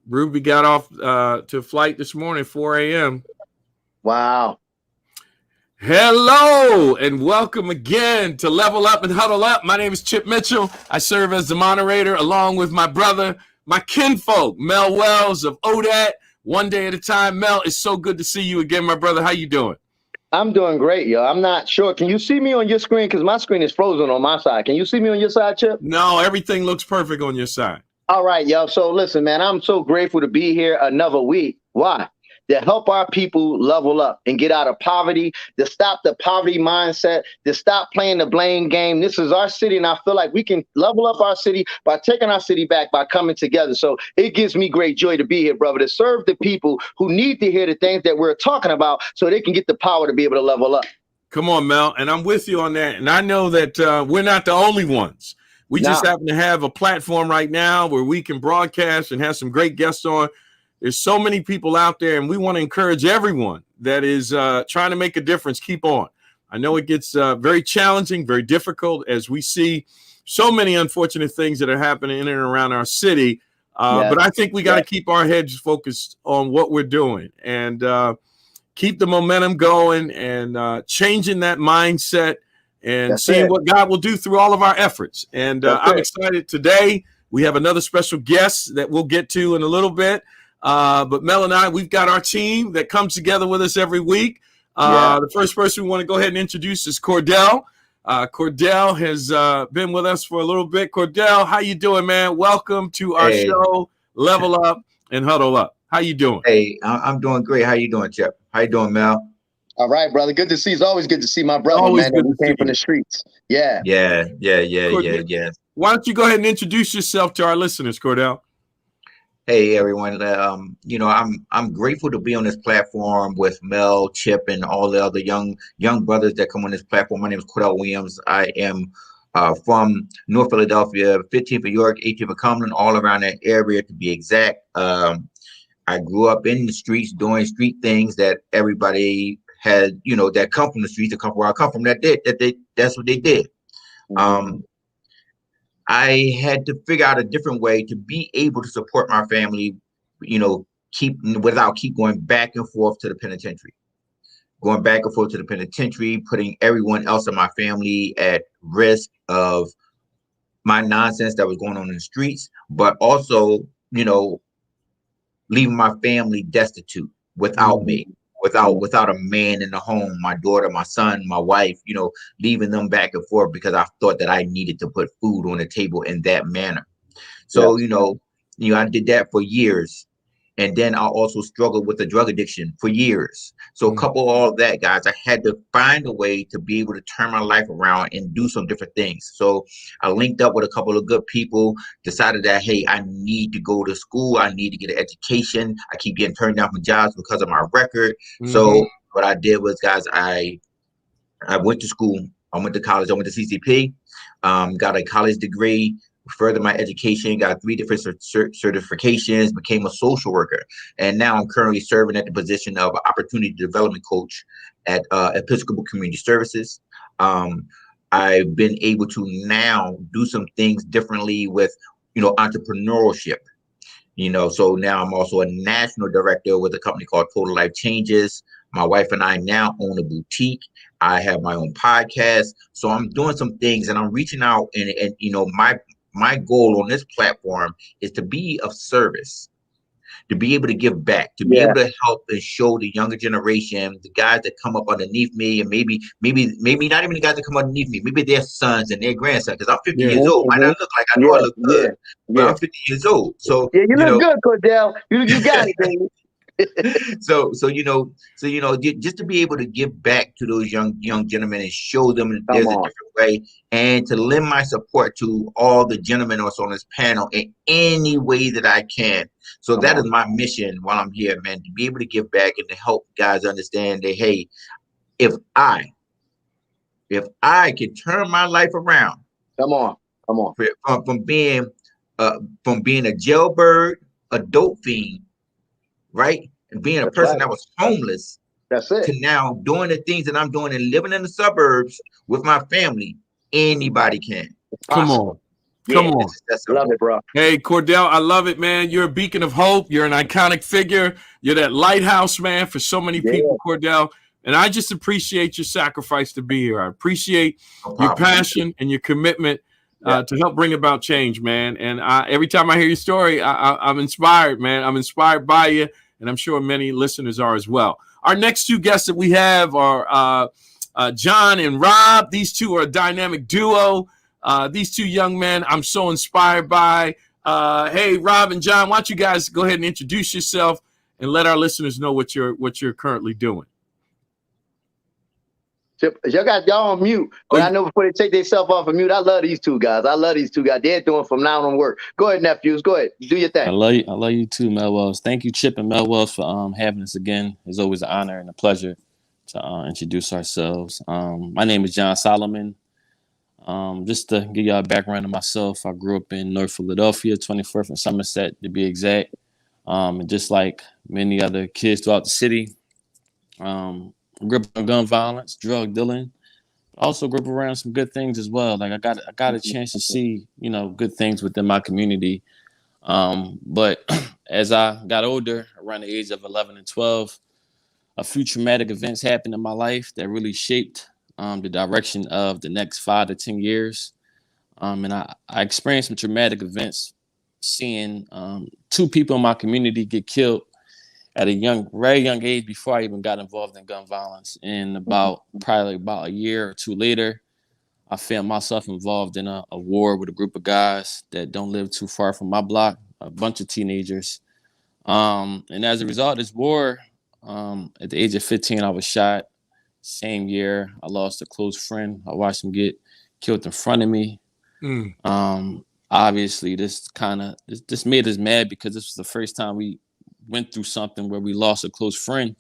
Ruby got off to flight this morning, 4 a.m. Wow. Hello and welcome again to Level Up and Huddle Up. My name is Chip Mitchell. I serve as the moderator along with my brother, my kinfolk, Mel Wells of ODAT. One day at a time. Mel, it's so good to see you again, my brother. How you doing? I'm doing great, yo. I'm not sure. Can you see me on your screen? Because my screen is frozen on my side. Can you see me on your side, Chip? No, everything looks perfect on your side. All right, yo. So listen, man, I'm so grateful to be here another week. Why? To help our people level up and get out of poverty, to stop the poverty mindset, to stop playing the blame game. This is our city, and I feel like we can level up our city by taking our city back, by coming together. So it gives me great joy to be here, brother, to serve the people who need to hear the things that we're talking about so they can get the power to be able to level up. Come on, Mel, and I'm with you on that. And I know that we're not the only ones. We just happen to have a platform right now where we can broadcast and have some great guests on. There's so many people out there, and we want to encourage everyone that is trying to make a difference. Keep on. I know it gets very challenging, very difficult as we see so many unfortunate things that are happening in and around our city. But I think we got to keep our heads focused on what we're doing and keep the momentum going and changing that mindset and seeing what God will do through all of our efforts. And I'm excited today. We have another special guest that we'll get to in a little bit. But Mel and I, we've got our team that comes together with us every week. The first person we want to go ahead and introduce is Cordell. Cordell has been with us for a little bit. Cordell, how you doing, man? Welcome to our show, Level Up and Huddle Up. How you doing? Hey, I'm doing great. How you doing, Chip? How you doing, Mel? All right, brother. Good to see you. It's always good to see my brother, always man. Good That to came see from you. the streets. Yeah. Yeah. Why don't you go ahead and introduce yourself to our listeners, Cordell? Hey, everyone. I'm grateful to be on this platform with Mel, Chip, and all the other young brothers that come on this platform. My name is Cordell Williams. I am from North Philadelphia, 15th of York, 18th of Cumberland, all around that area to be exact. I grew up in the streets doing street things that everybody had, that come from the streets, that come from where I come from, that's what they did. I had to figure out a different way to be able to support my family, keep going back and forth to the penitentiary. Going back and forth to the penitentiary, putting everyone else in my family at risk of my nonsense that was going on in the streets, but also, leaving my family destitute without me, without a man in the home, my daughter, my son, my wife, leaving them back and forth because I thought that I needed to put food on the table in that manner. So, I did that for years. And then I also struggled with the drug addiction for years. So couple all of that, guys, I had to find a way to be able to turn my life around and do some different things. So I linked up with a couple of good people, decided that, hey, I need to go to school. I need to get an education. I keep getting turned down for jobs because of my record. So what I did was, guys, I went to school. I went to college. I went to CCP, got a college degree, furthered my education, got 3 different certifications, became a social worker, and now I'm currently serving at the position of opportunity development coach at Episcopal Community Services. I've been able to now do some things differently with, entrepreneurship. So now I'm also a national director with a company called Total Life Changes. My wife and I now own a boutique. I have my own podcast. So I'm doing some things and I'm reaching out and my goal on this platform is to be of service, to be able to give back, to be able to help and show the younger generation, the guys that come up underneath me, and maybe not even the guys that come underneath me, maybe their sons and their grandsons, because I'm 50 years old. Might not look like I know I look good, but I'm 50 years old. So you look good, Cordell. You got it, baby. So just to be able to give back to those young gentlemen and show them that there's a different way, and to lend my support to all the gentlemen also on this panel in any way that I can. So that is my mission while I'm here, man, to be able to give back and to help guys understand that, hey, if I can turn my life around, come on, from being a jailbird, a dope fiend, right? And being a person that was homeless, to now doing the things that I'm doing and living in the suburbs with my family, anybody can. Come on. Come Yeah, on. love it, bro. Hey, Cordell, I love it, man. You're a beacon of hope. You're an iconic figure. You're that lighthouse, man, for so many people, Cordell. And I just appreciate your sacrifice to be here. I appreciate your passion and your commitment to help bring about change, man. And every time I hear your story, I'm inspired, man. I'm inspired by you, and I'm sure many listeners are as well. Our next two guests that we have are John and Rob. These two are a dynamic duo. These two young men I'm so inspired by. Hey, Rob and John, why don't you guys go ahead and introduce yourself and let our listeners know what you're currently doing. Y'all got y'all on mute, but I know before they take themselves off of mute, I love these two guys. They're doing phenomenal work. Go ahead, nephews. Go ahead. Do your thing. I love you too, Mel Wells. Thank you, Chip and Mel Wells, for having us again. It's always an honor and a pleasure to introduce ourselves. My name is John Solomon. Just to give y'all a background of myself, I grew up in North Philadelphia, 24th and Somerset to be exact. And just like many other kids throughout the city, grew up on gun violence, drug dealing. Also grew up around some good things as well. Like I got a chance to see, good things within my community. But as I got older, around the age of 11 and 12, a few traumatic events happened in my life that really shaped the direction of the next 5 to 10 years. And I experienced some traumatic events, seeing 2 people in my community get killed at a very young age before I even got involved in gun violence. And probably about a year or 2 later, I found myself involved in a war with a group of guys that don't live too far from my block, a bunch of teenagers. And as a result of this war, at the age of 15, I was shot. Same year, I lost a close friend. I watched him get killed in front of me. Obviously, this made us mad because this was the first time we went through something where we lost a close friend.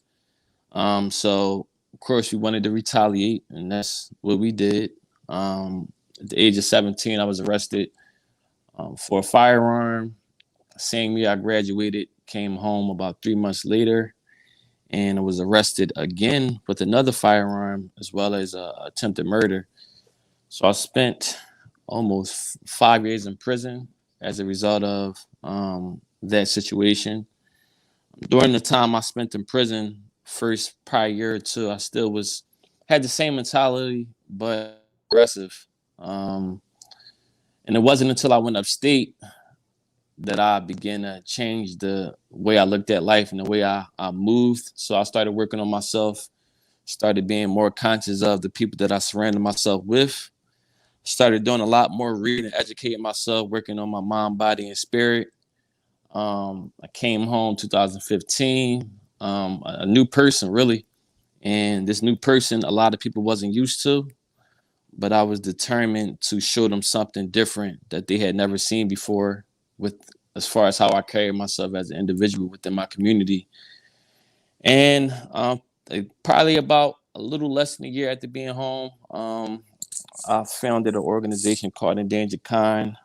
So, of course, we wanted to retaliate, and that's what we did. At the age of 17, I was arrested for a firearm. Same year I graduated, came home about 3 months later, and I was arrested again with another firearm as well as attempted murder. So I spent almost 5 years in prison as a result of that situation. During the time I spent in prison, first prior year or 2, I still had the same mentality, but aggressive. And it wasn't until I went upstate that I began to change the way I looked at life and the way I moved. So I started working on myself, started being more conscious of the people that I surrounded myself with, started doing a lot more reading, educating myself, working on my mind, body, and spirit. I came home 2015, a new person, really. And this new person, a lot of people wasn't used to, but I was determined to show them something different that they had never seen before, as far as how I carry myself as an individual within my community. And probably about a little less than a year after being home, I founded an organization called Endangered Kind.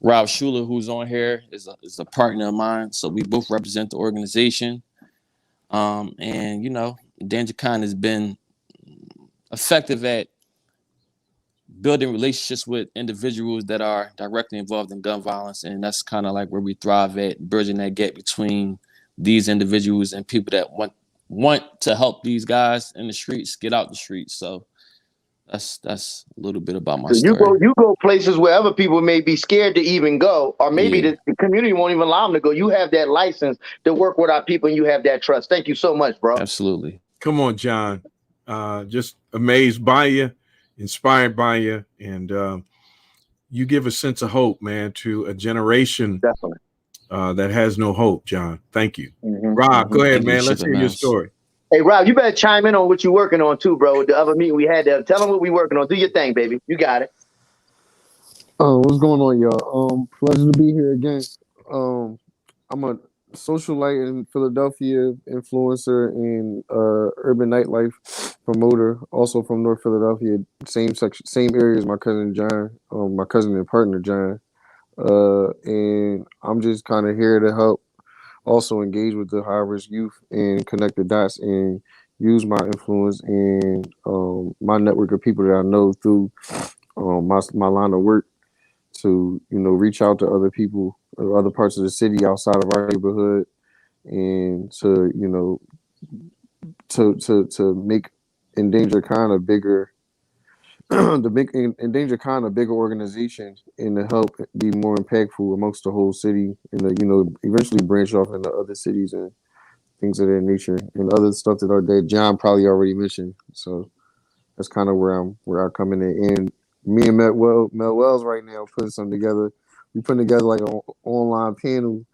Rob Schuler, who's on here, is a partner of mine. So we both represent the organization. And, Endangered Kind has been effective at building relationships with individuals that are directly involved in gun violence. And that's kind of like where we thrive at, bridging that gap between these individuals and people that want to help these guys in the streets get out the streets. So that's a little bit about my story. You go places where other people may be scared to even go, or maybe the community won't even allow them to go. You have that license to work with our people, and you have that trust. Thank you so much, bro. Absolutely. Come on, John. Just amazed by you, inspired by you, and you give a sense of hope, man, to a generation that has no hope, John. Thank you. Rob, go ahead, man. Let's hear your story. Hey, Rob, you better chime in on what you're working on too, bro. The other meeting we had there. Tell them what we're working on. Do your thing, baby. You got it. What's going on, y'all? Pleasure to be here again. I'm a socialite in Philadelphia, influencer, and urban nightlife promoter. Also from North Philadelphia, same area as my cousin John, my cousin and partner John. And I'm just kind of here to help. Also engage with the high-risk youth and connect the dots and use my influence and my network of people that I know through my line of work to reach out to other people or other parts of the city outside of our neighborhood, and to to make Endangered Kind a bigger to make Endangered Kind a bigger organization, and to help be more impactful amongst the whole city, and to eventually branch off into other cities and things of that nature, and other stuff that John probably already mentioned. So that's kind of where I come in. And me and Mel Wells right now putting something together. We putting together like an online panel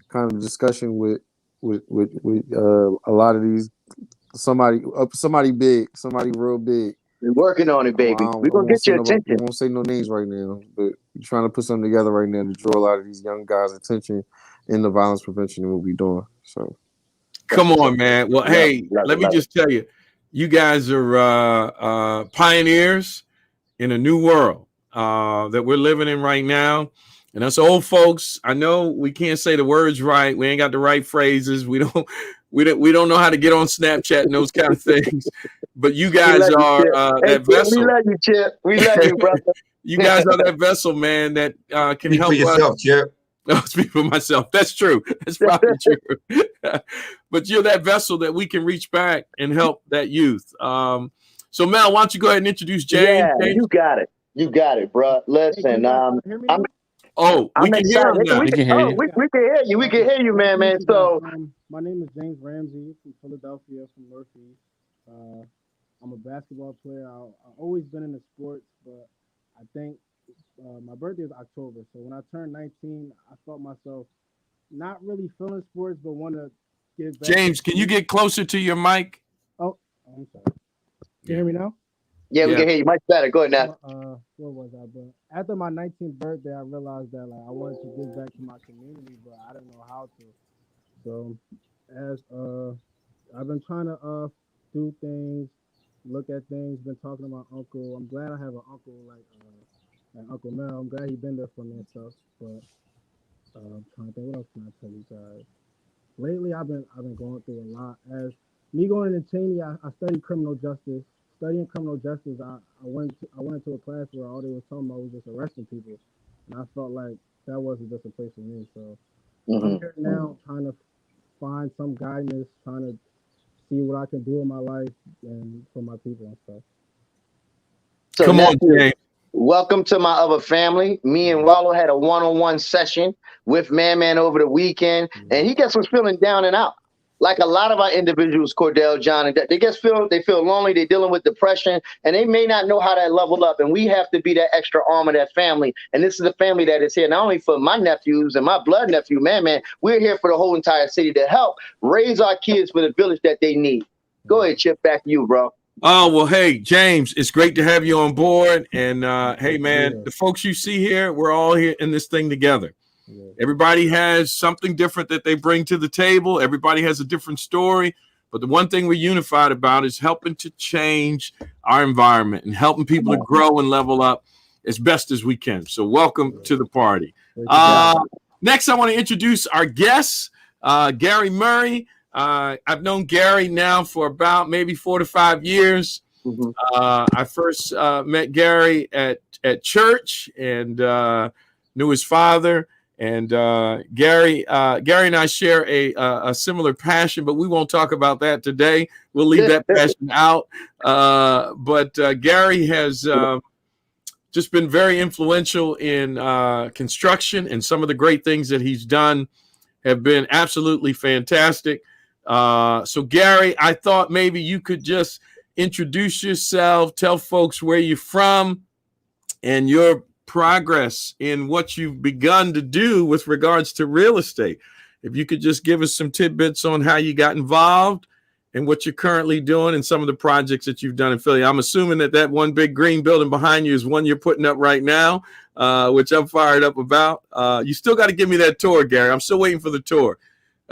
kind of discussion with a lot of these somebody big, somebody real big. We're working on it, baby. We're gonna get your attention. We won't say no names right now, but we're trying to put something together right now to draw a lot of these young guys' attention in the violence prevention and what we're doing. So, come on, man. Well, hey, let me just tell you, you guys are pioneers in a new world that we're living in right now. And us old folks, I know we can't say the words right. We ain't got the right phrases. We don't know how to get on Snapchat and those kind of things. But you guys are that vessel. We love you, Chip. We love you, brother. You guys are that vessel, man, that can Speak help for yourself, us. Chip. No, speak for myself. That's true. That's probably true. But you're that vessel that we can reach back and help that youth. So Mel, why don't you go ahead and introduce James? Yeah, James? you got it. You got it, bro. Listen, we can hear him now. We can hear you. We can hear you. We can hear you, man. So my name is James Ramsey from Philadelphia, from Murphy. I'm a basketball player. I've always been into sports, but I think my birthday is October. So when I turned 19, I felt myself not really feeling sports, but want to give back. James, can you get closer to your mic? Oh, I'm sorry. Can you hear me now? yeah, we can hear you much better. Go ahead now. Where was I? But after my 19th birthday, I realized that I wanted to give back to my community, but I didn't know how to. So as I've been trying to do things, look at things, been talking to my uncle. I'm glad I have an uncle like Uncle Mel. I'm glad he's been there for me and stuff. But I'm trying to think, what else can I tell you guys? Lately, I've been going through a lot. As me going into Cheney, I studied criminal justice. Studying criminal justice, I went into a class where all they were talking about was just arresting people, and I felt like that wasn't just a place for me. So I'm here now, trying to find some guidance, trying to see what I can do in my life and for my people and stuff. So come on, James. Welcome to my other family. Me and Wallow had a one-on-one session with Man over the weekend, and he just was feeling down and out. Like a lot of our individuals, Cordell, John, and they feel lonely. They're dealing with depression, and they may not know how to level up. And we have to be that extra arm of that family. And this is a family that is here not only for my nephews and my blood nephew, Man. We're here for the whole entire city to help raise our kids for the village that they need. Go ahead, Chip. Back to you, bro. Oh, well, hey, James, it's great to have you on board. And hey, man, the folks you see here, we're all here in this thing together. Everybody has something different that they bring to the table. Everybody has a different story. But the one thing we're unified about is helping to change our environment and helping people to grow and level up as best as we can. So welcome to the party. Next, I want to introduce our guest, Gary Murray. I've known Gary now for about maybe 4 to 5 years. I first met Gary at church and knew his father. And Gary and I share a similar passion, but we won't talk about that today. We'll leave that passion out. But Gary has just been very influential in construction, and some of the great things that he's done have been absolutely fantastic. So Gary, I thought maybe you could just introduce yourself, tell folks where you're from and your progress in what you've begun to do with regards to real estate. If you could just give us some tidbits on how you got involved and what you're currently doing and some of the projects that you've done in Philly. I'm assuming that one big green building behind you is one you're putting up right now, which I'm fired up about. You still got to give me that tour, Gary. I'm still waiting for the tour.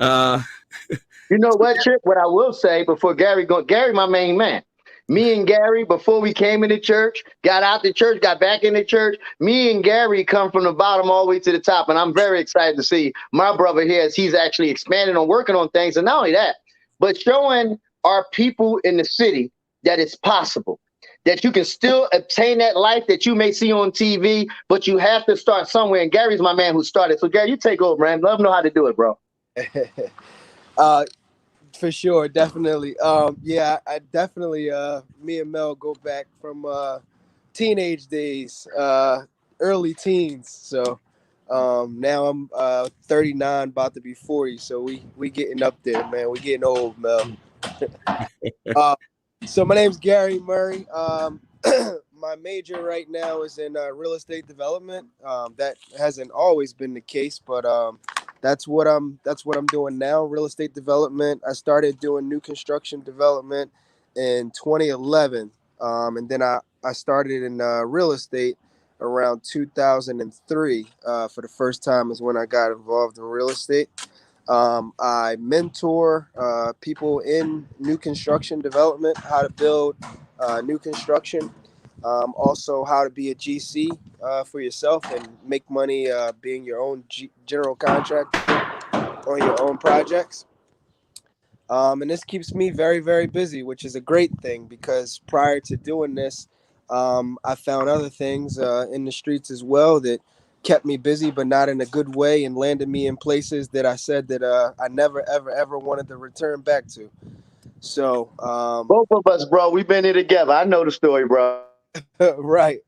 You know what, Chip? What I will say before Gary, my main man. Me and Gary, before we came into church, got out the church, got back into church, me and Gary come from the bottom all the way to the top. And I'm very excited to see my brother here as he's actually expanding on working on things. And not only that, but showing our people in the city that it's possible. that you can still obtain that life that you may see on TV, but you have to start somewhere. And Gary's my man who started. So Gary, you take over, man. Let them know how to do it, bro. For sure, definitely. Yeah, I definitely. Me and Mel go back from teenage days, early teens. So now I'm 39, about to be 40. So we getting up there, man. We getting old, Mel. So my name's Gary Murray. My major right now is in real estate development. That hasn't always been the case, but that's what I'm doing now. Real estate development. I started doing new construction development in 2011, and then I started in real estate around 2003. For the first time is when I got involved in real estate. I mentor people in new construction development, how to build new construction, also how to be a GC for yourself and make money being your own general contractor on your own projects. And this keeps me very, very busy, which is a great thing because prior to doing this, I found other things in the streets as well that kept me busy, but not in a good way, and landed me in places that I said that I never, ever, ever wanted to return back to. So, Both of us, bro, we've been here together. I know the story, bro. right.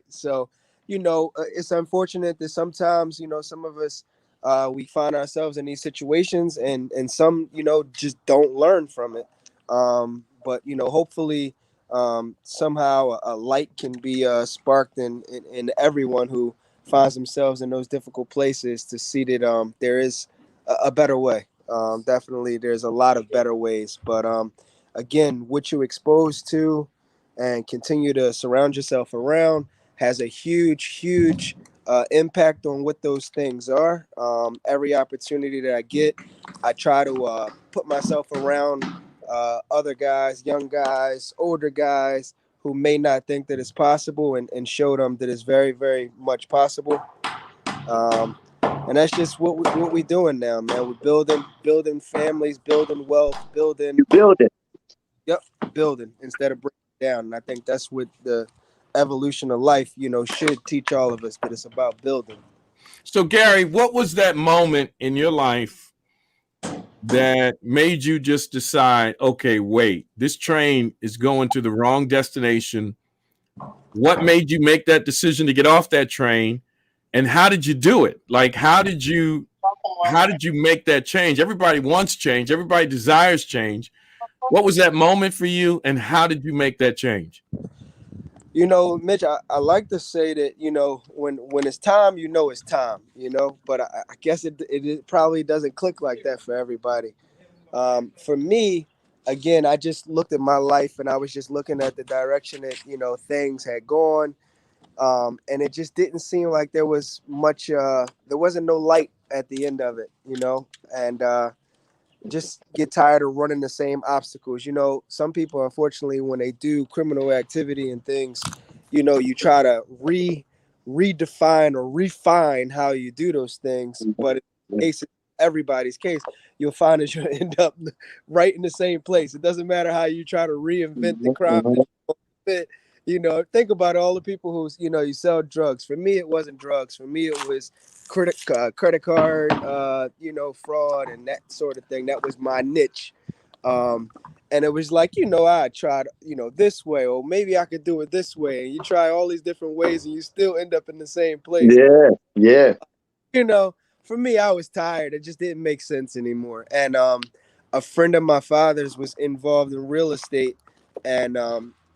So, it's unfortunate that sometimes, some of us, we find ourselves in these situations, and some, just don't learn from it. But hopefully, somehow a light can be sparked in everyone who finds themselves in those difficult places to see that there is a better way. Definitely, there's a lot of better ways. But again, what you expose to and continue to surround yourself around has a huge impact on what those things are. Every opportunity that I get, I try to put myself around other guys, young guys, older guys who may not think that it's possible, and show them that it's very, very much possible. And that's just what we doing now, man. We're building families, building wealth, You build it. building instead of breaking down. And I think that's what the evolution of life, should teach all of us, that it's about building. So, Gary, what was that moment in your life that made you just decide, okay, wait, this train is going to the wrong destination? What made you make that decision to get off that train? And how did you do it? Like, how did you make that change? Everybody wants change. Everybody desires change. What was that moment for you, and how did you make that change? Mitch, I like to say that, when it's time, it's time, but I guess it probably doesn't click like that for everybody. For me, again, I just looked at my life and I was just looking at the direction that, things had gone. And it just didn't seem like there was much, there wasn't no light at the end of it, and just get tired of running the same obstacles. Some people, unfortunately, when they do criminal activity and things, you try to redefine or refine how you do those things. But in the case of everybody's case, you'll find that you'll end up right in the same place. It doesn't matter how you try to reinvent the crime that you fit. Think about all the people who's, you sell drugs. For me, it wasn't drugs. For me, it was credit card, fraud and that sort of thing. That was my niche. And it was like, I tried, this way, or maybe I could do it this way. And you try all these different ways and you still end up in the same place. Yeah. For me, I was tired. It just didn't make sense anymore. And a friend of my father's was involved in real estate, and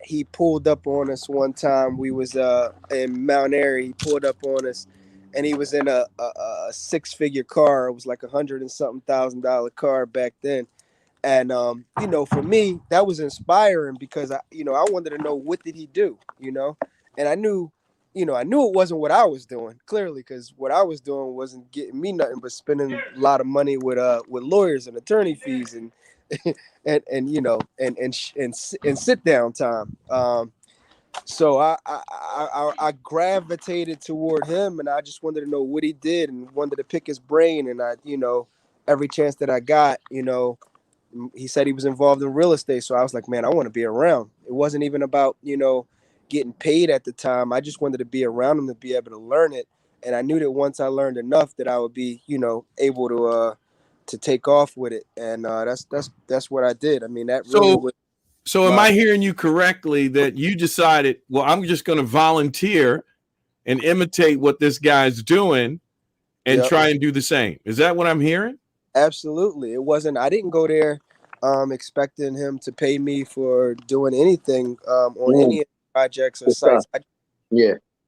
he pulled up on us one time. We was in Mount Airy. He pulled up on us, and he was in a six-figure car. It was like $100 and something $1,000 car back then. And for me, that was inspiring because I wanted to know, what did he do, and I knew it wasn't what I was doing, clearly, because what I was doing wasn't getting me nothing but spending a lot of money with lawyers and attorney fees and and sit down time. So I gravitated toward him, and I just wanted to know what he did and wanted to pick his brain. And I, every chance that I got, he said he was involved in real estate. So I was like, man, I want to be around. It wasn't even about, getting paid at the time. I just wanted to be around them to be able to learn it. And I knew that once I learned enough that I would be, able to take off with it. And that's what I did. I mean, that really So, was so am my I hearing you correctly that you decided, well, I'm just going to volunteer and imitate what this guy's doing and yep. try and do the same? Is that what I'm hearing? Absolutely. It wasn't, I didn't go there expecting him to pay me for doing anything on any projects or sites. I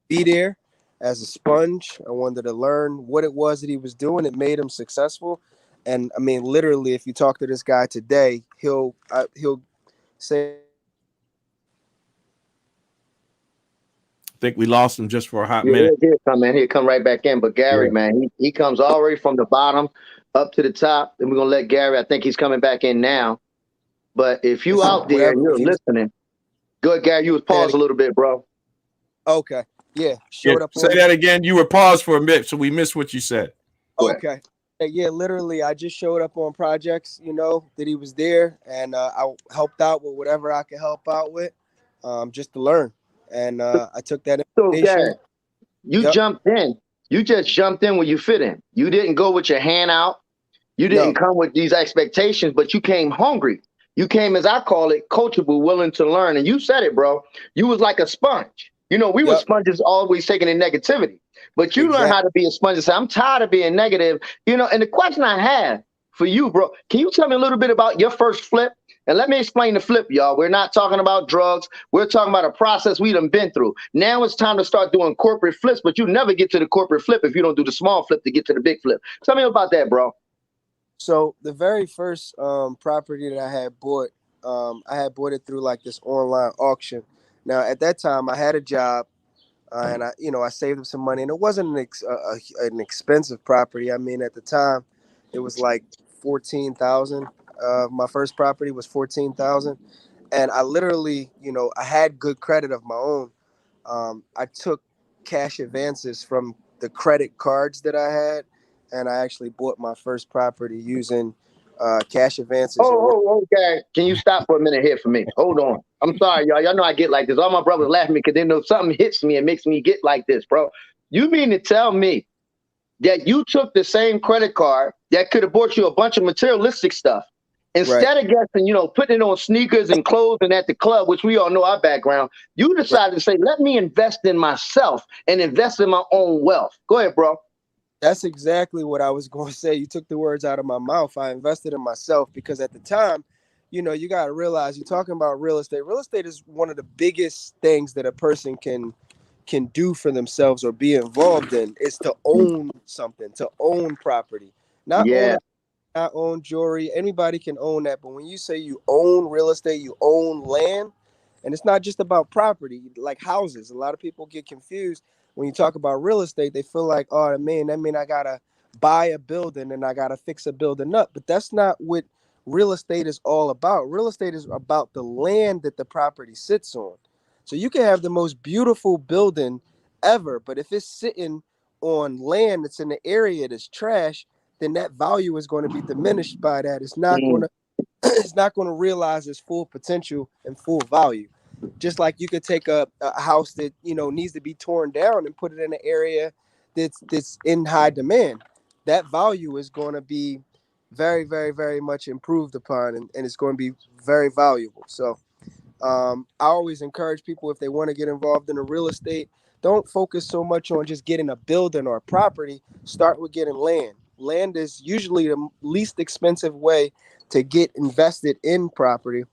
be there as a sponge. I wanted to learn what it was that he was doing. It made him successful. And I mean, literally, if you talk to this guy today, he'll say, I think we lost him just for a hot minute. He'll come right back in. But Gary, man, he comes already from the bottom up to the top. And we're gonna let Gary. I think he's coming back in now. But if you out there and you're listening, go ahead, Gary. You was paused a little bit, bro. Okay. Yeah. Showed up. Say that again. You were paused for a minute, so we missed what you said. Okay. Yeah, literally, I just showed up on projects, that he was there, and I helped out with whatever I could help out with, just to learn. And I took that information. So, Gary, you jumped in. You just jumped in where you fit in. You didn't go with your hand out. You didn't come with these expectations, but you came hungry. You came, as I call it, coachable, willing to learn. And you said it, bro. You was like a sponge. We were sponges always taking in negativity. But you learn how to be a sponge and say, I'm tired of being negative. And the question I have for you, bro, can you tell me a little bit about your first flip? And let me explain the flip, y'all. We're not talking about drugs. We're talking about a process we done been through. Now it's time to start doing corporate flips, but you never get to the corporate flip if you don't do the small flip to get to the big flip. Tell me about that, bro. So the very first property that I had bought it through like this online auction. Now, at that time, I had a job. And I saved up some money, and it wasn't an expensive property. I mean, at the time, it was like 14,000. My first property was 14,000, and I literally, I had good credit of my own. I took cash advances from the credit cards that I had, and I actually bought my first property using cash advances. Okay. Can you stop for a minute here for me? Hold on. I'm sorry, y'all. Y'all know I get like this. All my brothers laughing at me because they know something hits me and makes me get like this, bro. You mean to tell me that you took the same credit card that could have bought you a bunch of materialistic stuff instead of guessing, putting it on sneakers and clothes and at the club, which we all know our background, you decided to say, let me invest in myself and invest in my own wealth. Go ahead, bro. That's exactly what I was going to say. You took the words out of my mouth. I invested in myself because at the time, you got to realize you're talking about real estate. Real estate is one of the biggest things that a person can do for themselves or be involved in is to own something, to own property, not own jewelry. Anybody can own that. But when you say you own real estate, you own land, and it's not just about property, like houses. A lot of people get confused. When you talk about real estate, they feel like, oh, man, that mean I got to buy a building and I got to fix a building up. But that's not what real estate is all about. Real estate is about the land that the property sits on. So you can have the most beautiful building ever, but if it's sitting on land that's in the area that's trash, then that value is going to be diminished by that. It's not going to realize its full potential and full value. Just like you could take a house that needs to be torn down and put it in an area that's in high demand. That value is going to be very, very, very much improved upon, and it's going to be very valuable. So I always encourage people, if they want to get involved in the real estate, don't focus so much on just getting a building or a property. Start with getting land. Land is usually the least expensive way to get invested in property.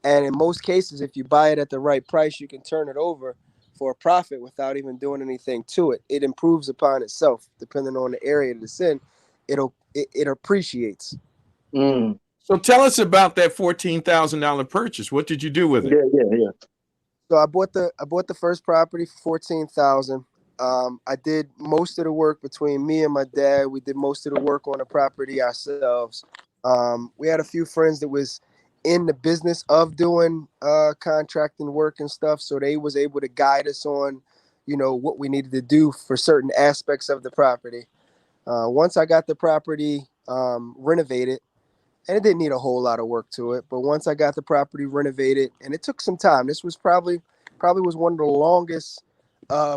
And in most cases, if you buy it at the right price, you can turn it over for a profit without even doing anything to it. It improves upon itself, depending on the area that it's in. It appreciates. So tell us about that $14,000 purchase. What did you do with it? Yeah. So I bought the first property for $14,000. I did most of the work between me and my dad. We did most of the work on the property ourselves. We had a few friends that was in the business of doing contracting work and stuff, so they was able to guide us on, what we needed to do for certain aspects of the property. Once I got the property renovated, and it didn't need a whole lot of work to it, but once I got the property renovated, and it took some time. This was probably probably was one of the longest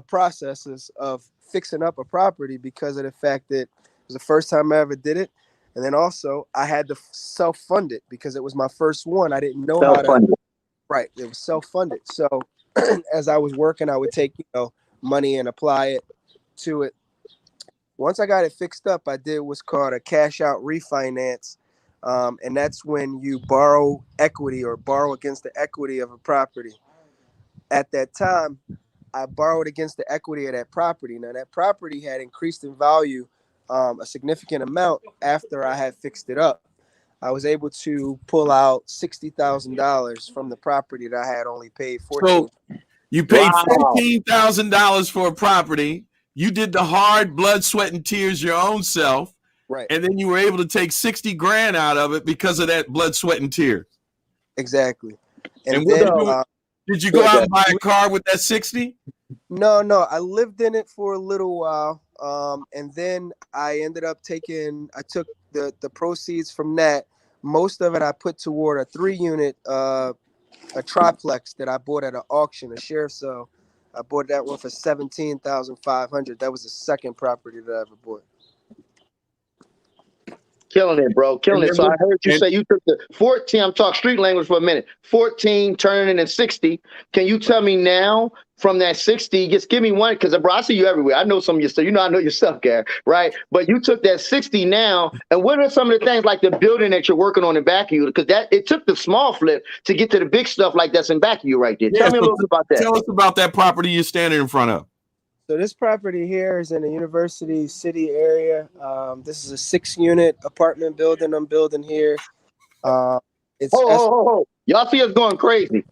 processes of fixing up a property because of the fact that it was the first time I ever did it. And then also I had to self-fund it because it was my first one. I didn't know how to. Right. It was self-funded. So as I was working, I would take, money and apply it to it. Once I got it fixed up, I did what's called a cash out refinance. And that's when you borrow equity or borrow against the equity of a property. At that time, I borrowed against the equity of that property. Now, that property had increased in value a significant amount after I had fixed it up. I was able to pull out $60,000 from the property that I had only paid $14,000. So you paid $14,000 for a property. You did the hard blood, sweat, and tears your own self. Right. And then you were able to take 60 grand out of it because of that blood, sweat, and tears. Exactly. And then, did you go out and buy a car with that 60? No. I lived in it for a little while. And then I ended up I took the proceeds from that. Most of it I put toward a 3-unit, a triplex that I bought at an auction, a sheriff's sale. I bought that one for $17,500. That was the second property that I ever bought. Killing it, bro. Killing it. So I heard you say you took the 14. I'm talking street language for a minute. 14 turning into 60. Can you tell me now from that 60? Just give me one, because bro, I see you everywhere. I know some of your stuff. I know your stuff, Gary. Right? But you took that 60 now, and what are some of the things like the building that you're working on in back of you? Because it took the small flip to get to the big stuff like that's in back of you right there. Tell me a little bit about that. Tell us about that property you're standing in front of. So this property here is in the University City area. This is a 6-unit apartment building I'm building here. It's y'all see us going crazy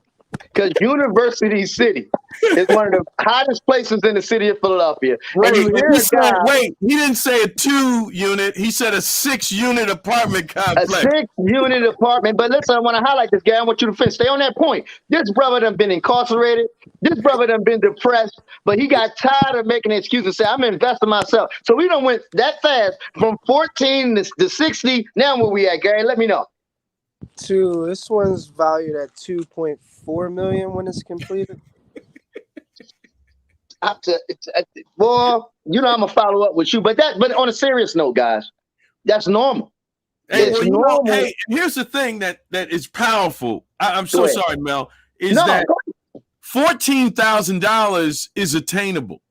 because University City is one of the hottest places in the city of Philadelphia. Wait, he didn't say a 2-unit. He said a 6-unit apartment complex. A 6-unit apartment. But listen, I want to highlight this, guy. I want you to finish. Stay on that point. This brother done been incarcerated. This brother done been depressed, but he got tired of making an excuse and say, I'm investing myself. So we done went that fast from 14 to 60. Now where we at, Gary? Let me know. This one's valued at $2.4 million when it's completed. Well, I'm gonna follow up with you, but on a serious note, guys, that's normal. Hey, here's the thing that is powerful. I'm so sorry, Mel. That $14,000 is attainable.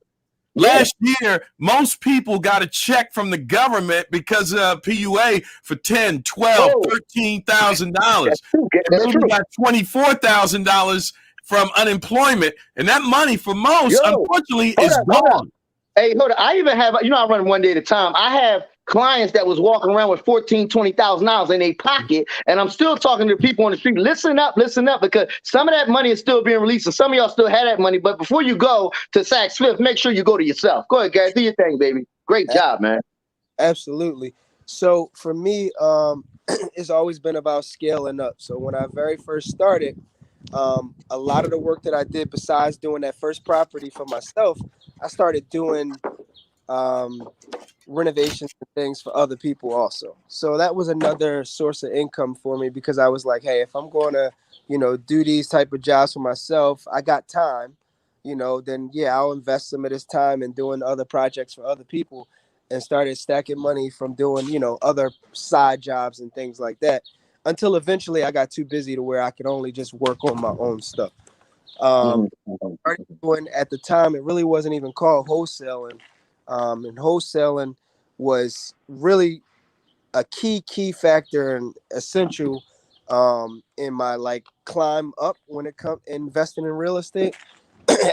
Last year, most people got a check from the government because of PUA for $10,000, $12,000, $13,000. And then we got $24,000 from unemployment, and that money for most, unfortunately, is gone. Hey, hold on. I even have, I run one day at a time. I have clients that was walking around with $14,000, $20,000 in their pocket, and I'm still talking to people on the street. Listen up, because some of that money is still being released, and some of y'all still have that money. But before you go to Saks Fifth, make sure you go to yourself. Go ahead, Gary. Do your thing, baby. Great job, man. Absolutely. So for me, it's always been about scaling up. So when I very first started, a lot of the work that I did besides doing that first property for myself, I started doing renovations and things for other people also. So that was another source of income for me, because I was like, hey, if I'm going to, do these type of jobs for myself, I got time, then I'll invest some of this time in doing other projects for other people, and started stacking money from doing, other side jobs and things like that, until eventually I got too busy to where I could only just work on my own stuff. At the time, it really wasn't even called wholesaling. And wholesaling was really a key factor and essential in my climb up when it comes investing in real estate.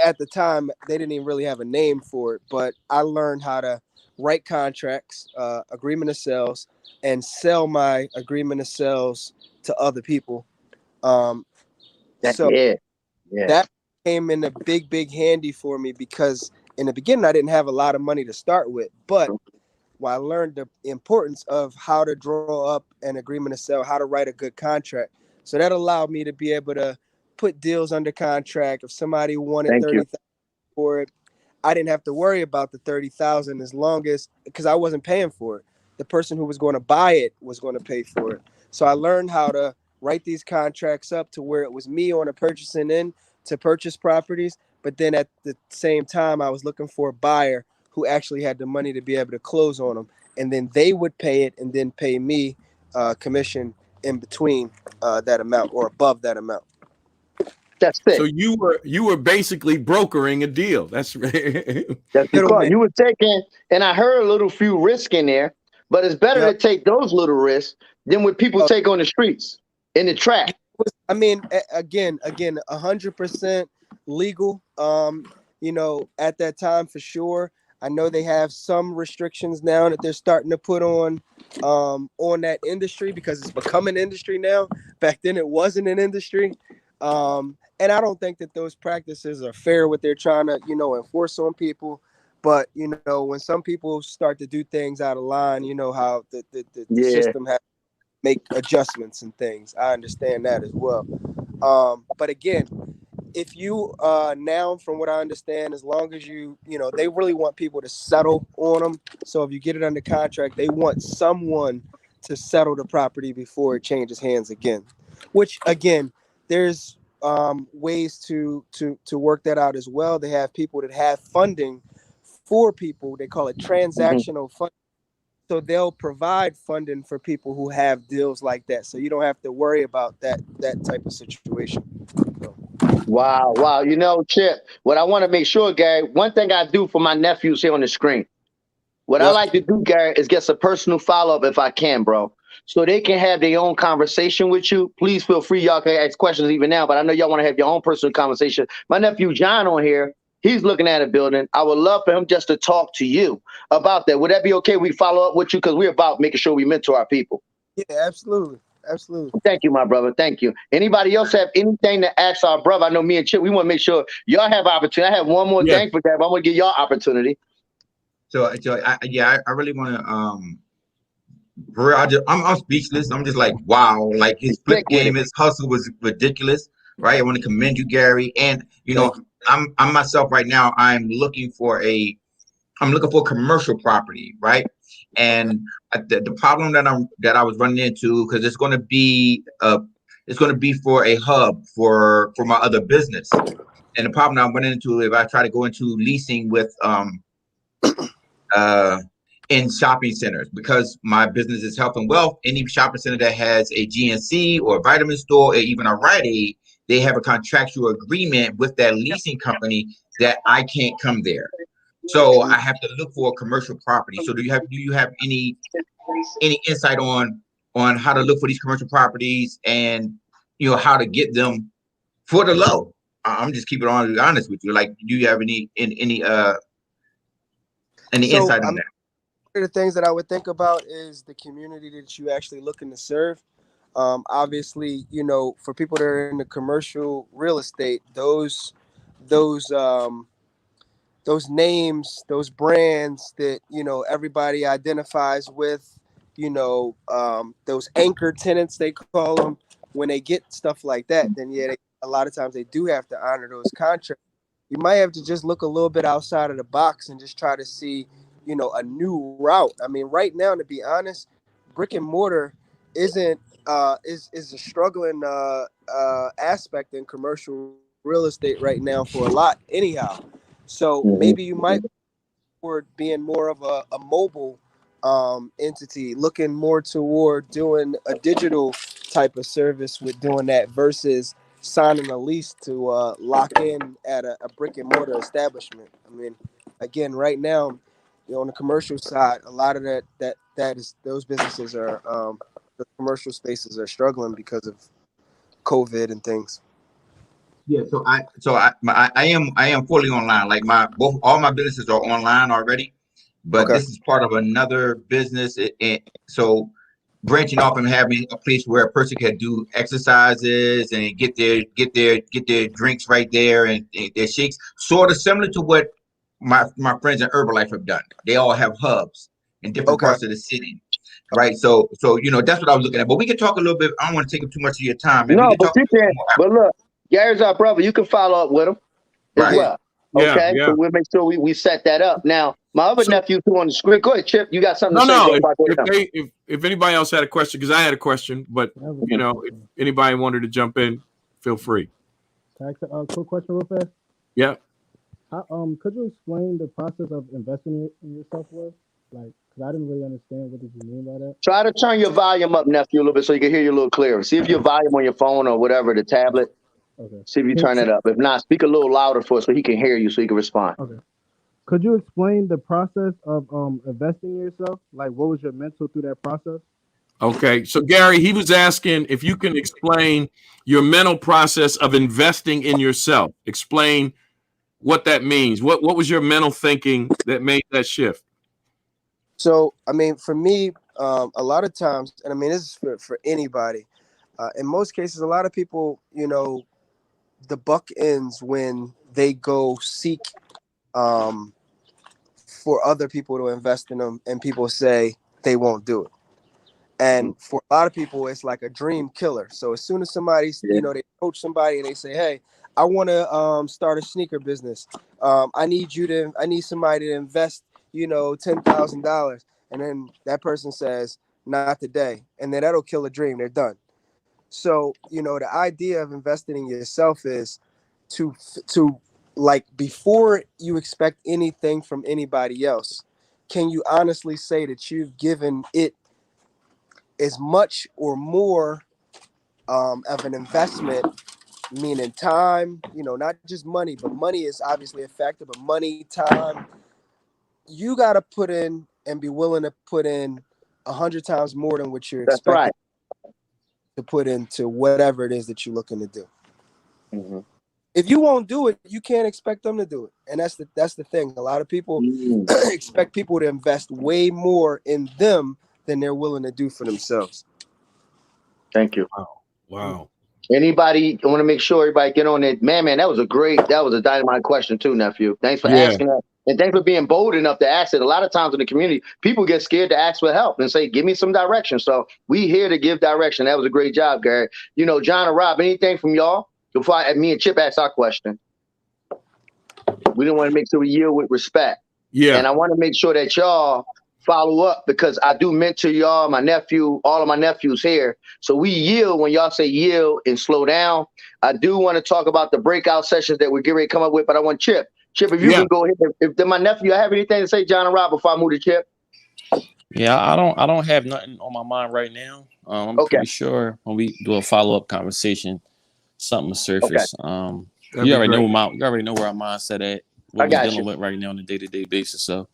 At the time, they didn't even really have a name for it, but I learned how to write contracts, agreement of sales, and sell my agreement of sales to other people. That came in a big handy for me, because in the beginning I didn't have a lot of money to start with, but I learned the importance of how to draw up an agreement of sale, how to write a good contract. So that allowed me to be able to put deals under contract. If somebody wanted $30,000 for it, I didn't have to worry about the $30,000 as long as, because I wasn't paying for it. The person who was going to buy it was going to pay for it. So I learned how to write these contracts up to where it was me on a purchasing end, to purchase properties, but then at the same time, I was looking for a buyer who actually had the money to be able to close on them, and then they would pay it and then pay me commission in between that amount or above that amount. That's So it. you were basically brokering a deal. That's right. That's the call. Middleman. You were taking, and I heard a little few risks in there, but it's better Yep. to take those little risks than what people Oh. take on the streets in the track. I mean, again, 100% legal. You know, at that time for sure. I know they have some restrictions now that they're starting to put on that industry because it's become an industry now. Back then, it wasn't an industry, and I don't think that those practices are fair. What they're trying to, enforce on people. But when some people start to do things out of line, you know how the Yeah. system has make adjustments and things. I understand that as well. But again, if you now, from what I understand, as long as they really want people to settle on them. So if you get it under contract, they want someone to settle the property before it changes hands again. Which again, there's ways to work that out as well. They have people that have funding for people. They call it transactional funding. So they'll provide funding for people who have deals like that. So you don't have to worry about that type of situation. Wow. You know, Chip, what I want to make sure, Gary, one thing I do for my nephews here on the screen, what I Yep. like to do, Gary, is get some personal follow-up if I can, bro. So they can have their own conversation with you. Please feel free. Y'all can ask questions even now, but I know y'all want to have your own personal conversation. My nephew John on here, he's looking at a building. I would love for him just to talk to you about that. Would that be okay? We follow up with you because we're about making sure we mentor our people. Yeah, absolutely. Thank you, my brother. Thank you. Anybody else have anything to ask our brother? I know me and Chip, we want to make sure y'all have opportunity. I have one more thing for that, but I'm going to give y'all opportunity. So I really want to. I'm speechless. I'm just like, wow. Like his flip game, his hustle was ridiculous, right? I want to commend you, Gary. And I'm myself right now. I'm looking for commercial property, right? And the problem that I was running into, because it's going to be for a hub for my other business. And the problem I'm running into, if I try to go into leasing with in shopping centers, because my business is health and wealth, any shopping center that has a GNC or a vitamin store or even a Rite Aid, they have a contractual agreement with that leasing company that I can't come there. So I have to look for a commercial property. So do you have any insight on how to look for these commercial properties and how to get them for the low? I'm just keeping it honest with you. Like, do you have any insight on that? One of the things that I would think about is the community that you actually looking to serve. Obviously, for people that are in the commercial real estate, those names, those brands that everybody identifies with, those anchor tenants they call them. When they get stuff like that, then a lot of times they do have to honor those contracts. You might have to just look a little bit outside of the box and just try to see, a new route. I mean, right now, to be honest, brick and mortar isn't is a struggling aspect in commercial real estate right now for a lot. Anyhow, so maybe you might toward being more of a mobile entity, looking more toward doing a digital type of service with doing that versus signing a lease to lock in at a brick and mortar establishment. I mean, again, right now, on the commercial side, a lot of that is those businesses are the commercial spaces are struggling because of COVID and things. Yeah, so I am fully online. Like all my businesses are online already, but this is part of another business. So branching off and having a place where a person can do exercises and get their drinks right there and their shakes, sort of similar to what my friends in Herbalife have done. They all have hubs in different parts of the city. Right. So that's what I was looking at. But we can talk a little bit. I don't want to take up too much of your time. And No, but you can. But look, Gary's our brother. You can follow up with him as well. Okay. So we'll make sure we set that up. Now, my other nephew too on the screen. Go ahead, Chip. You got something to say? If anybody else had a question, because I had a question, but if anybody wanted to jump in, feel free. Can I ask a quick question real fast? Yeah. Could you explain the process of investing in yourself with? Like, because I didn't really understand what did you mean by that. Try to turn your volume up, nephew, a little bit so you can hear you a little clearer. See if your volume on your phone or whatever, the tablet. Okay. See if you turn it up. If not, speak a little louder for us so he can hear you so he can respond. Okay. Could you explain the process of investing in yourself? Like, what was your mental through that process? Okay. So Gary, he was asking if you can explain your mental process of investing in yourself. Explain what that means. What was your mental thinking that made that shift? So, I mean, for me, a lot of times, and I mean, this is for anybody. In most cases, a lot of people, the buck ends when they go seek for other people to invest in them, and people say they won't do it. And for a lot of people, it's like a dream killer. So as soon as somebody, they approach somebody and they say, "Hey, I want to start a sneaker business. I need somebody to invest, $10,000." And then that person says, "Not today," and then that'll kill a dream. They're done. So the idea of investing in yourself is to like, before you expect anything from anybody else, can you honestly say that you've given it as much or more of an investment, meaning time, not just money, but money is obviously a factor, but money, time, you got to put in and be willing to put in 100 times more than what you're That's expecting right. to put into whatever it is that you're looking to do. Mm-hmm. If you won't do it, you can't expect them to do it. And that's the thing. A lot of people expect people to invest way more in them than they're willing to do for themselves. Thank you. Wow. Anybody, I want to make sure everybody get on it. Man, that was a dynamite question too, nephew. Thanks for asking that. And thanks for being bold enough to ask it. A lot of times in the community, people get scared to ask for help and say, give me some direction. So we here to give direction. That was a great job, Gary. John and Rob, anything from y'all before me and Chip ask our question? We didn't want to make sure we yield with respect. Yeah. And I want to make sure that y'all follow up, because I do mentor y'all, my nephew, all of my nephews here. So we yield when y'all say yield and slow down. I do want to talk about the breakout sessions that we're getting ready to come up with, but I want Chip, if you can go ahead. If my nephew, I have anything to say, John and Rob, before I move to Chip? Yeah, I don't have nothing on my mind right now. I'm pretty sure when we do a follow-up conversation, something will surface. You already know where our mindset at, what we're dealing with right now on a day-to-day basis. So.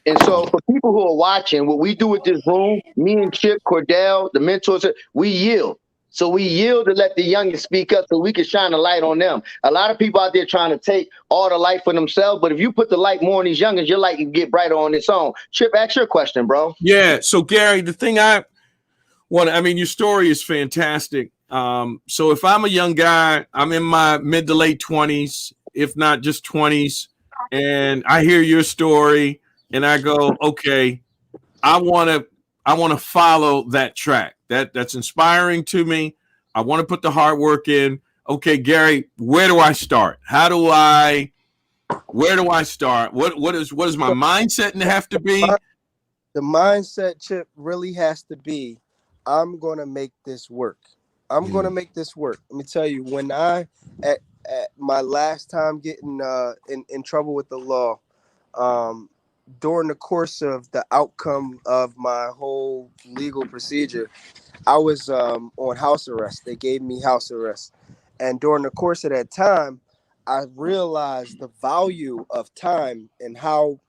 And so for people who are watching, what we do with this room, me and Chip, Cordell, the mentors, we yield. So we yield to let the youngest speak up so we can shine a light on them. A lot of people out there trying to take all the light for themselves, but if you put the light more on these youngins, your light can get brighter on its own. Chip, ask your question, bro. Yeah. So Gary, the thing your story is fantastic. So if I'm a young guy, I'm in my mid to late 20s, if not just 20s, and I hear your story and I go, okay, I want to follow that track. That's inspiring to me. I want to put the hard work in. Okay, Gary, where do I start? Where do I start? What is my mindset have to be? The mindset, Chip, really has to be, I'm going to make this work. I'm going to make this work. Let me tell you, when at my last time getting in trouble with the law, during the course of the outcome of my whole legal procedure, I was on house arrest. They gave me house arrest. And during the course of that time, I realized the value of time and how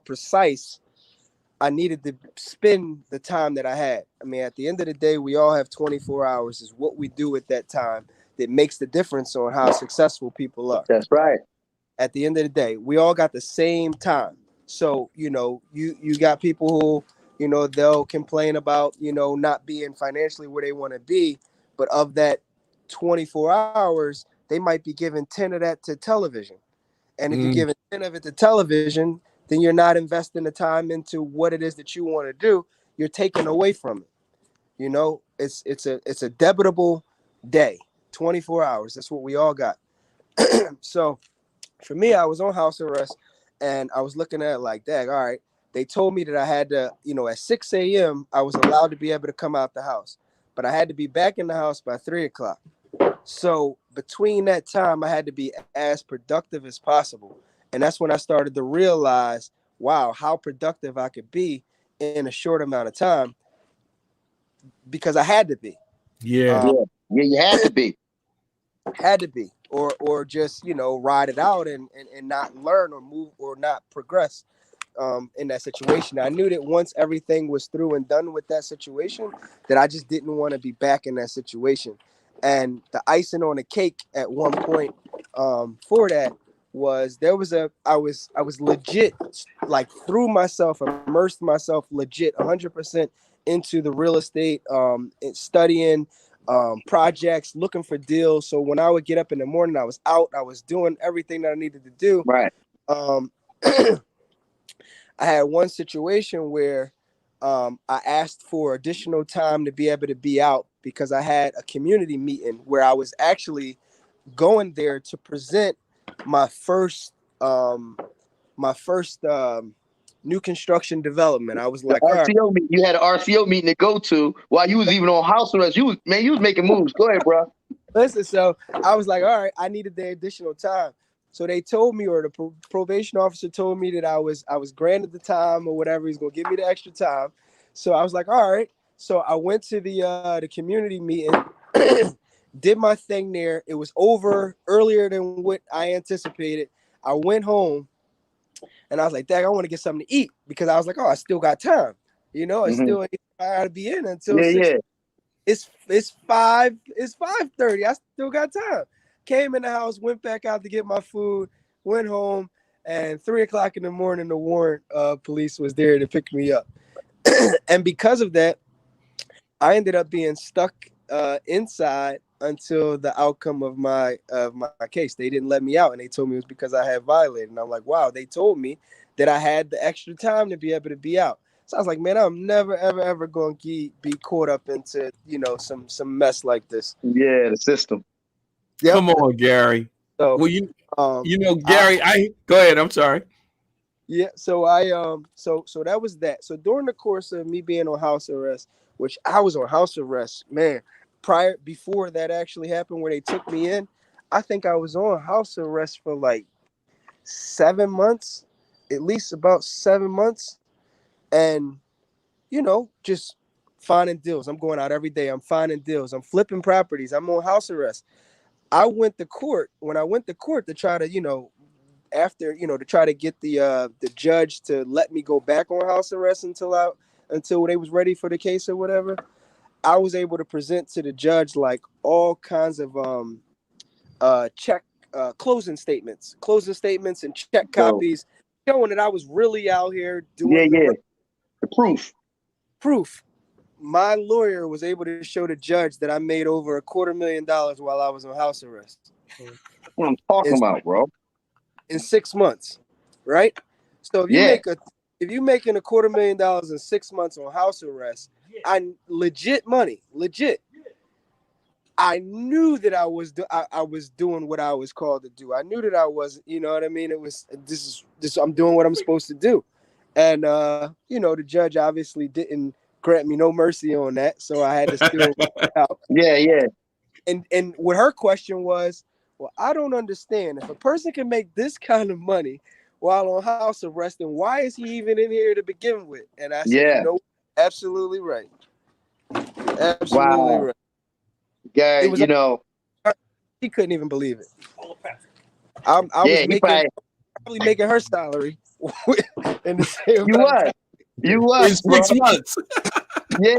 precise I needed to spend the time that I had. I mean, at the end of the day, we all have 24 hours is what we do at that time that makes the difference on how successful people are. That's right. At the end of the day, we all got the same time. So, you got people who, they'll complain about, not being financially where they want to be. But of that 24 hours, they might be giving 10 of that to television. And if you're giving 10 of it to television, then you're not investing the time into what it is that you want to do. You're taking away from it. It's a debitable day, 24 hours. That's what we all got. So for me, I was on house arrest and I was looking at it like, dang, all right. They told me that I had to, at 6 a.m., I was allowed to be able to come out the house, but I had to be back in the house by 3 o'clock. So between that time, I had to be as productive as possible. And that's when I started to realize, wow, how productive I could be in a short amount of time, because I had to be. Yeah. Yeah, you had to be. Had to be. Or just, ride it out and not learn or move or not progress in that situation. I knew that once everything was through and done with that situation, that I just didn't want to be back in that situation. And the icing on the cake at one point for that was I was legit, like, threw myself, immersed myself legit 100% into the real estate, and studying projects, looking for deals. So when I would get up in the morning, I was out, I was doing everything that I needed to do. Right. I had one situation where I asked for additional time to be able to be out because I had a community meeting where I was actually going there to present my first new construction development. I was The like, all right. RCO meeting. You had an RCO meeting to go to while you was even on house arrest. You was making moves. Go ahead, bro. Listen, so I was like, all right, I needed the additional time. So they told me, or the probation officer told me, that I was granted the time or whatever. He's gonna give me the extra time. So I was like, all right. So I went to the community meeting, did my thing there. It was over earlier than what I anticipated. I went home and I was like, dang, I want to get something to eat, because I was like, oh, I still got time. I gotta be in until 6. Yeah. It's 5:30. I still got time. Came in the house, went back out to get my food, went home, and 3:00 in the morning, the warrant police was there to pick me up. And because of that, I ended up being stuck inside until the outcome of my case. They didn't let me out, and they told me it was because I had violated. And I'm like, wow, they told me that I had the extra time to be able to be out. So I was like, man, I'm never, ever, ever going to be caught up into, some mess like this. Yeah, the system. Yep. Come on, Gary. So, well, Gary, go ahead. I'm sorry. Yeah. So so that was that. So during the course of me being on house arrest, which I was on house arrest, man, before that actually happened, where they took me in, I think I was on house arrest for like 7 months, at least about 7 months. And, just finding deals. I'm going out every day. I'm finding deals. I'm flipping properties. I'm on house arrest. I went to court. When I went to court to try to, to try to get the judge to let me go back on house arrest until they was ready for the case or whatever, I was able to present to the judge like all kinds of closing statements and check copies, showing that I was really out here doing the proof. My lawyer was able to show the judge that I made over $250,000 while I was on house arrest. That's what I'm talking about, bro. In 6 months, right? So if you're making $250,000 in 6 months on house arrest, legit money. I knew that I was doing what I was called to do. I knew that I was, you know what I mean? It was this. I'm doing what I'm supposed to do, and the judge obviously didn't grant me no mercy on that, so I had to still out. Yeah. And what her question was, well, I don't understand. If a person can make this kind of money while on house arrest, then why is he even in here to begin with? And I said, absolutely right. Absolutely right. Guy, he couldn't even believe it. I was probably making her salary in the same. You was in 6 months. Yeah,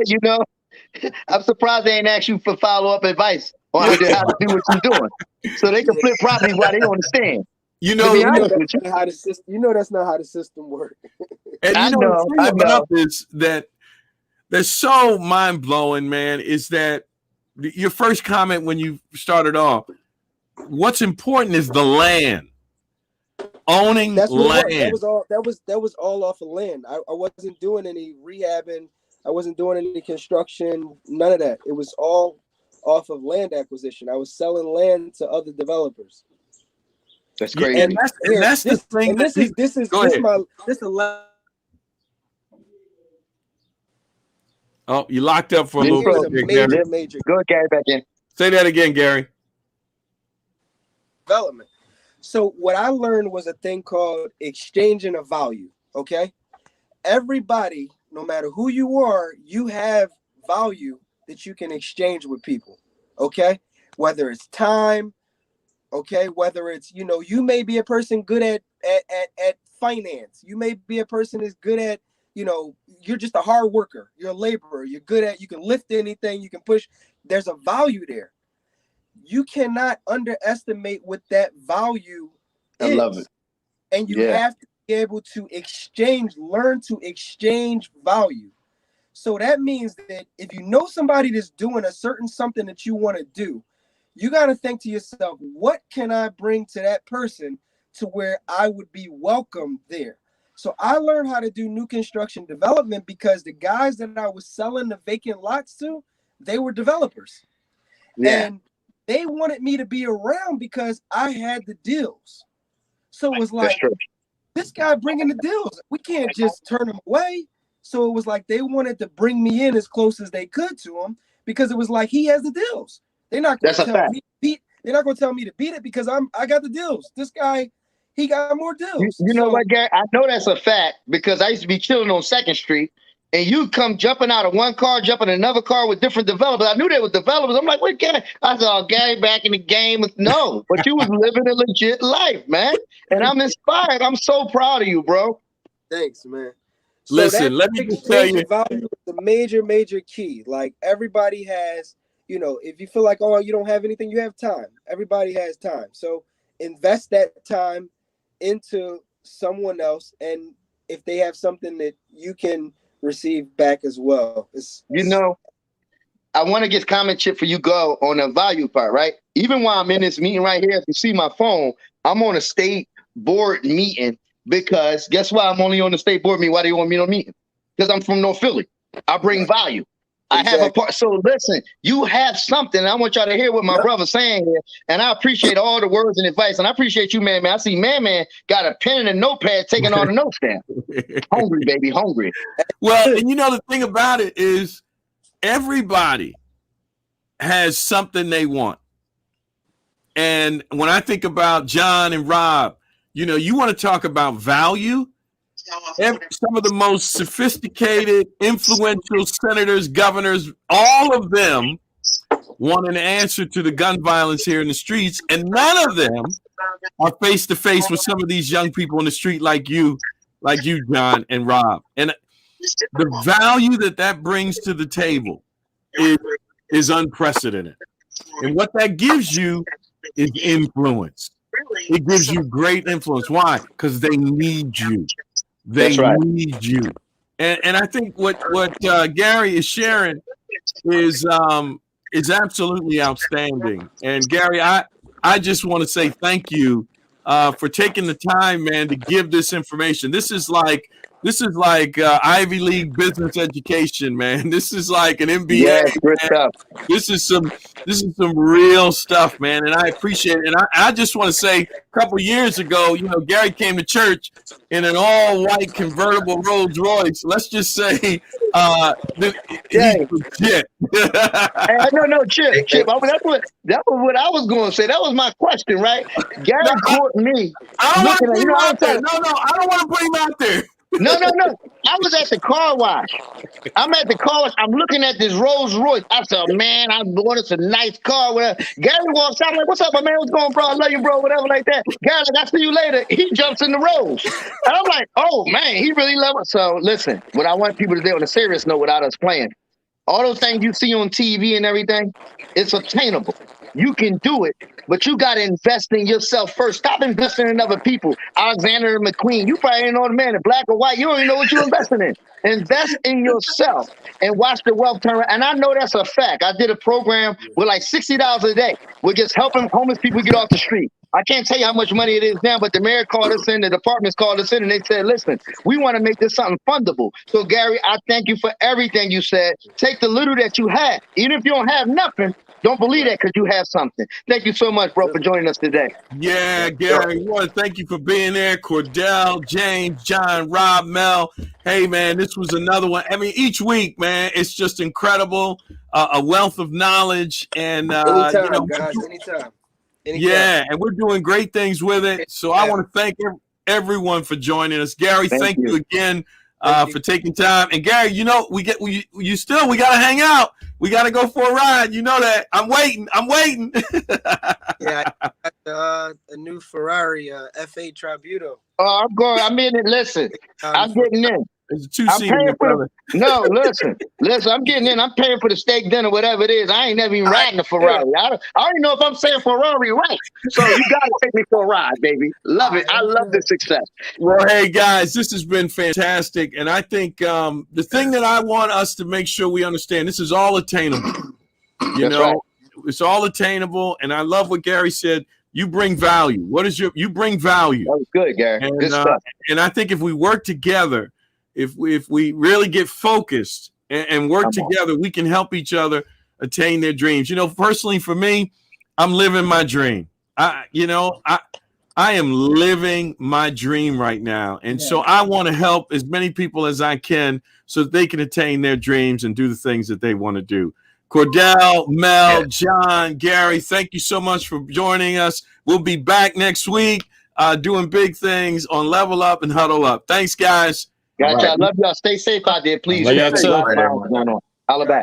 I'm surprised they ain't asked you for follow-up advice on how to do what you're doing, so they can flip properties while they don't understand. That's not how the system works. And the thing about this that's so mind-blowing, man, is that your first comment when you started off, what's important is the land. Owning land. That was all off of land. I wasn't doing any rehabbing. I wasn't doing any construction. None of that. It was all off of land acquisition. I was selling land to other developers. That's crazy. And that's the thing. This is the last. Oh, you locked up for a little bit. Major. Go, Gary, back in. Say that again, Gary. development. So what I learned was a thing called exchanging a value. Okay. Everybody, no matter who you are, you have value that you can exchange with people. Okay. Whether it's time, okay, whether it's, you may be a person good at finance. You may be a person that's good at, you're just a hard worker. You're a laborer. You're good at, you can lift anything, you can push. There's a value there. You cannot underestimate what that value is. I love it. And you have to be able to learn to exchange value. So that means that if you know somebody that's doing a certain something that you want to do, you got to think to yourself, what can I bring to that person to where I would be welcome there? So I learned how to do new construction development because the guys that I was selling the vacant lots to, they were developers. Yeah. And they wanted me to be around because I had the deals. So it was like, this guy bringing the deals. We can't just turn him away. So it was like they wanted to bring me in as close as they could to him because it was like he has the deals. They're not going to tell me they're not going to tell me to beat it because I got the deals. This guy, he got more deals. You know what, Gary? I know that's a fact because I used to be chilling on 2nd Street and you come jumping out of one car, jumping in another car with different developers. I knew they were developers. I'm like, wait, Gary? I saw Gary back in the game. No, but you was living a legit life, man. And I'm inspired. I'm so proud of you, bro. Thanks, man. So listen, let me just tell you. Value is the major key. Like everybody has, if you feel like, oh, you don't have anything, you have time. Everybody has time. So invest that time into someone else. And if they have something that you can receive back as well. I want to get comment chip for you go on the value part, right? Even while I'm in this meeting right here, if you see my phone, I'm on a state board meeting because guess why I'm only on the state board meeting? Why do you want me on a meeting? Because I'm from North Philly. I bring value. Exactly. I have a part. So listen, you have something. I want y'all to hear what my brother's saying here. And I appreciate all the words and advice. And I appreciate you, man. I see man got a pen and a notepad taking all the notes down. Hungry, baby, hungry. Well, and the thing about it is everybody has something they want. And when I think about John and Rob, you want to talk about value. Some of the most sophisticated, influential senators, governors, all of them want an answer to the gun violence here in the streets. And none of them are face to face with some of these young people in the street like you, John and Rob. And the value that brings to the table is unprecedented. And what that gives you is influence. It gives you great influence. Why? Because they need you. They need you. And I think what Gary is sharing is absolutely outstanding. And Gary, I just want to say thank you for taking the time, man, to give this information. This is like Ivy League business education, man. This is like an MBA. Yeah, this is some real stuff, man. And I appreciate it. And I just want to say, a couple years ago, Gary came to church in an all-white convertible Rolls Royce. Let's just say he's legit. No, Chip. That was what I was going to say. That was my question, right? Gary caught me. I don't want to put him out there. No, I don't want to put him out there. No. I was at the car wash. I'm at the car wash. I'm looking at this Rolls Royce. I said, man, I'm going. It's a nice car. Whatever. Gary walks out. I'm like, what's up, my man? What's going on, bro? I love you, bro. Whatever, like that. Gary, like, I'll see you later. He jumps in the Rolls. And I'm like, oh, man, he really loves it. So listen, what I want people to do on a serious note without us playing, all those things you see on TV and everything, it's obtainable. You can do it, but you got to invest in yourself first. Stop investing in other people. Alexander McQueen, you probably ain't know the man, black or white. You don't even know what you're investing in. Invest in yourself and watch the wealth turn around. And I know that's a fact. I did a program with like $60 a day. We're just helping homeless people get off the street. I can't tell you how much money it is now, but the mayor called us in, the departments called us in, and they said, listen, we want to make this something fundable. So, Gary, I thank you for everything you said. Take the little that you have. Even if you don't have nothing, don't believe that because you have something. Thank you so much, bro, for joining us today. Yeah, Gary, thank you for being there. Cordell, James, John, Rob, Mel. Hey, man, this was another one. I mean, each week, man, it's just incredible. A wealth of knowledge. And, anytime, guys, anytime. Yeah, and we're doing great things with it. So I want to thank everyone for joining us. Gary, thank you again for taking time. And Gary, you know, we got to hang out. We got to go for a ride. You know that. I'm waiting. Yeah, I got a new Ferrari F8 Tributo. Oh, I'm going. I'm in it. Listen, I'm getting in. It's a two-seater, brother. No, listen. I'm getting in. I'm paying for the steak dinner, whatever it is. I ain't never even riding a Ferrari. I don't even know if I'm saying Ferrari right. So you got to take me for a ride, baby. Love it. I love the success. Well, hey, guys, this has been fantastic. And I think the thing that I want us to make sure we understand, this is all attainable. You know, it's all attainable. And I love what Gary said. You bring value. You bring value. That was good, Gary. And, good stuff. And I think if we work together, if we really get focused and work together, we can help each other attain their dreams. You know, personally for me, I'm living my dream. I am living my dream right now. And so I want to help as many people as I can so that they can attain their dreams and do the things that they want to do. Cordell, Mel, John, Gary, thank you so much for joining us. We'll be back next week doing big things on Level Up and Huddle Up. Thanks, guys. Gotcha. I love y'all. Stay safe out there, please. Love y'all too. Holla back.